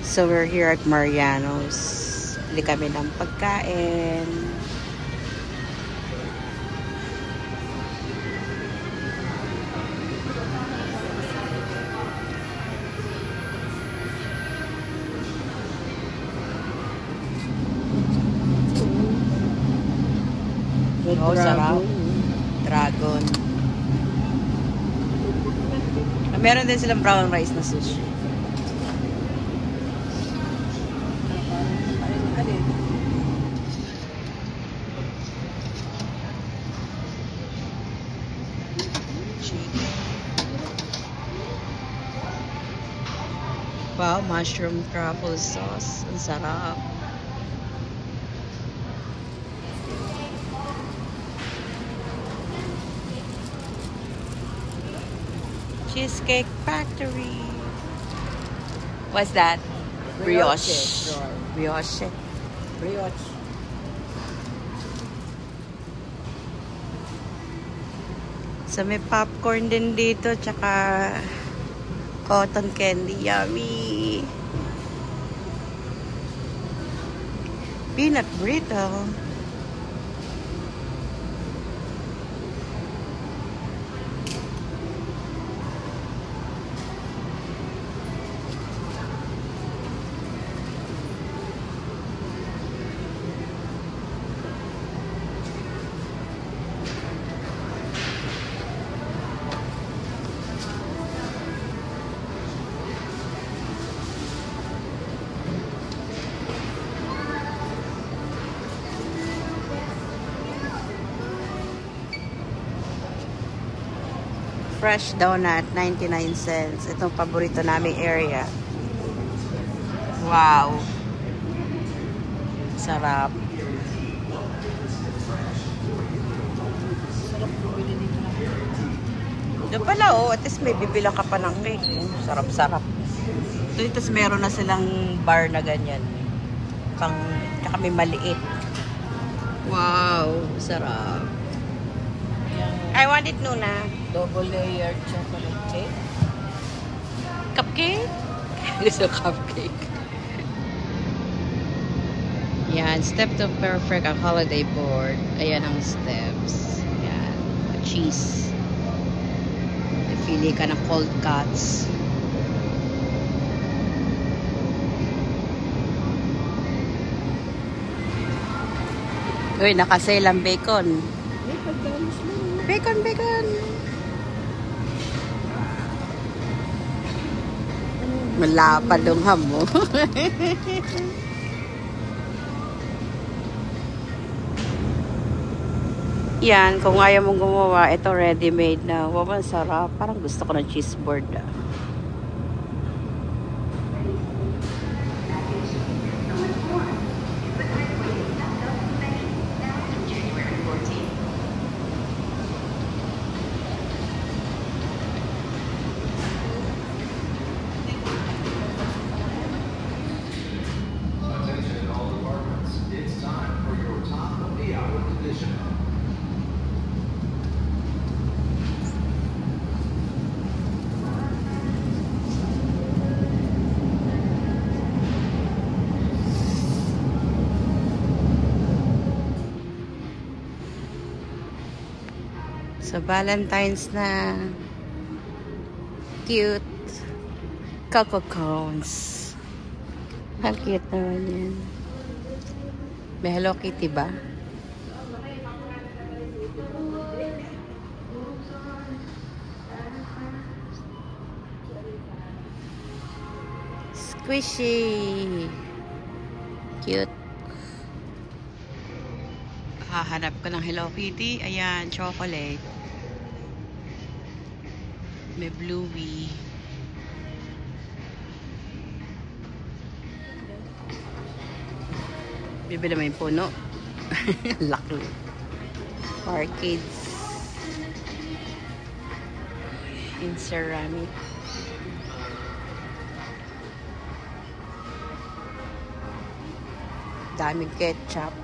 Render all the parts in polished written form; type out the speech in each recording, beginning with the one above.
So we're here at Mariano's. Bili kami ng pagkain. Oh, sarap. Dragon. Meron din silang brown rice na sushi. Wow, mushroom truffle sauce. Ang sarap. Cheesecake Factory. What's that? Brioche. Brioche. Brioche. So may popcorn din dito, tsaka cotton candy. Yummy. Peanut brittle. Fresh donut, 99 cents. Itong paborito naming area. Wow. Sarap. Doon pala, oh. At least may bibila ka pa ng cake. Sarap-sarap. Tapos meron na silang bar na ganyan. Tsaka may maliit. Wow. Sarap. I want it, Nuna. Double layered chocolate cake. Cupcake? Gusto cupcake. Yan. Step to perfect ang holiday board. Ayan ang steps. Yan. Cheese. Pili ka ng cold cuts. Uy, nakasale ang bacon. Bacon, bacon. Malapad ang hamo. Yan, kung ayaw mong gumawa, ito ready-made na. Wow, masarap. Parang gusto ko ng cheese board. So, Valentine's na. Cute. Coco cones. Ang cute naman yan. May Hello Kitty ba? Squishy. Cute. Hahanap ko ng Hello Kitty. Ayan, chocolate. May Bluey. Bibili mo yung puno. Laki. Arcades. In ceramic. Daming ketchup.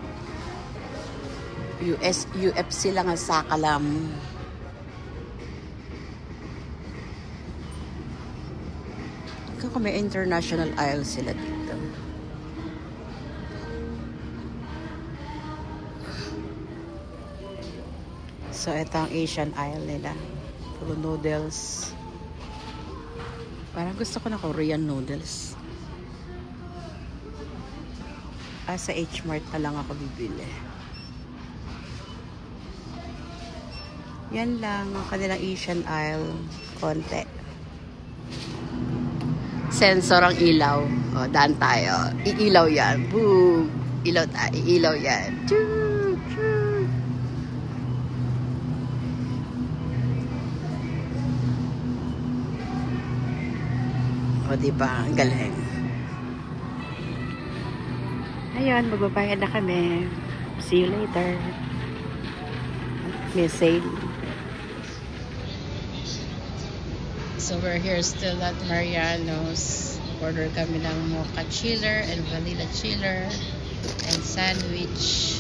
UFC lang ang sakalam. Kung may international aisle sila dito. So, ito ang Asian aisle nila. Puro noodles. Parang gusto ko na Korean noodles. Sa H-Mart na lang ako bibili. Yan lang ang kanilang Asian aisle. Konti. Sensor ang ilaw. O, daan tayo. Iilaw yan. Boom! Ilaw tayo. Iilaw yan. Choo! Choo! O, diba? Ang galing. Ayun, magbabayad na kami. See you later. May sale. So we're here still at Mariano's. Order kami ng mocha chiller and vanilla chiller and sandwich.